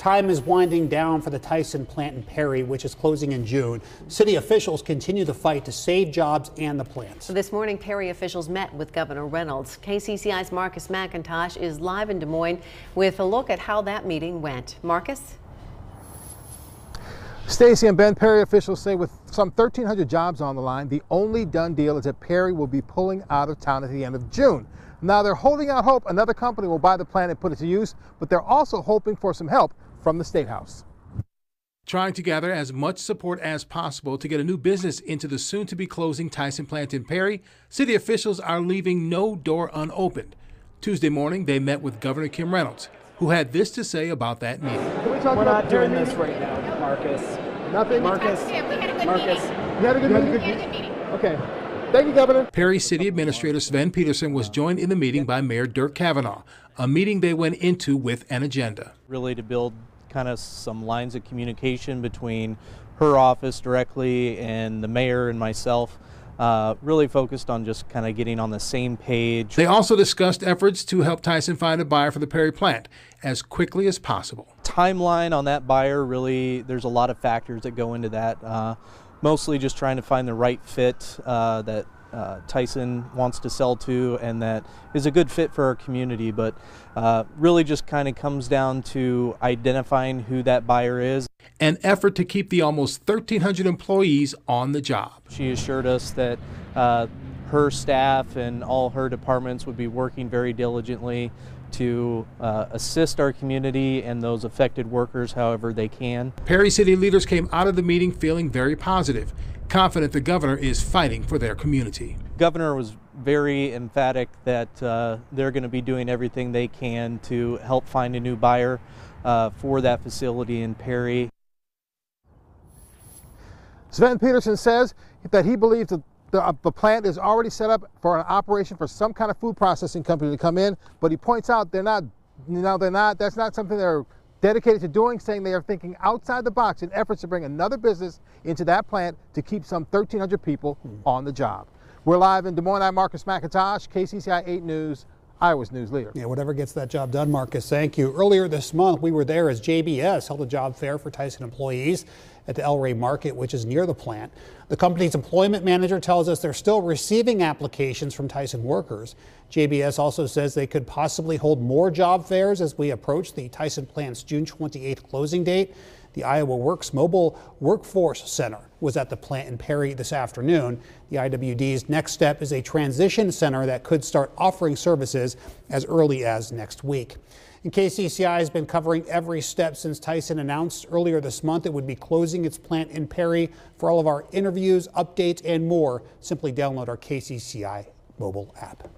Time is winding down for the Tyson plant in Perry, which is closing in June. City officials continue the fight to save jobs and the plant. This morning, Perry officials met with Governor Reynolds. KCCI's Marcus McIntosh is live in Des Moines with a look at how that meeting went. Marcus? Stacy and Ben, Perry officials say with some 1,300 jobs on the line, the only done deal is that Perry will be pulling out of town at the end of June. Now they're holding out hope another company will buy the plant and put it to use, but they're also hoping for some help from the State House. Trying to gather as much support as possible to get a new business into the soon-to-be closing Tyson plant in Perry, city officials are leaving no door unopened. Tuesday morning, they met with Governor Kim Reynolds, who had this to say about that meeting. We're not doing this right now, Marcus. Nothing? Marcus. Marcus. You had a good meeting? Okay. Thank you, Governor. Perry City Administrator Sven Peterson was joined in the meeting by Mayor Dirk Kavanaugh, a meeting they went into with an agenda. Really to build kind of some lines of communication between her office directly and the mayor and myself. Really focused on just kind of getting on the same page. They also discussed efforts to help Tyson find a buyer for the Perry plant as quickly as possible. Timeline on that buyer, really, there's a lot of factors that go into that. Mostly just trying to find the right fit that Tyson wants to sell to and that is a good fit for our community, but really just kind of comes down to identifying who that buyer is. An effort to keep the almost 1,300 employees on the job. She assured us that her staff and all her departments would be working very diligently to assist our community and those affected workers however they can. Perry City leaders came out of the meeting feeling very positive, confident the governor is fighting for their community. Governor was very emphatic that they're going to be doing everything they can to help find a new buyer for that facility in Perry. Sven Peterson says that he believes that the plant is already set up for an operation for some kind of food processing company to come in, but he points out that's not something they're dedicated to doing, saying they are thinking outside the box in efforts to bring another business into that plant to keep some 1,300 people on the job. We're live in Des Moines. I'm Marcus McIntosh, KCCI 8 News, Iowa's news leader. Yeah, whatever gets that job done, Marcus. Thank you. Earlier this month, we were there as JBS held a job fair for Tyson employees at the El Rey Market, which is near the plant. The company's employment manager tells us they're still receiving applications from Tyson workers. JBS also says they could possibly hold more job fairs as we approach the Tyson plant's June 28th closing date. The Iowa Works Mobile Workforce Center was at the plant in Perry this afternoon. The IWD's next step is a transition center that could start offering services as early as next week. And KCCI has been covering every step since Tyson announced earlier this month it would be closing its plant in Perry. For all of our interviews, updates, and more, simply download our KCCI mobile app.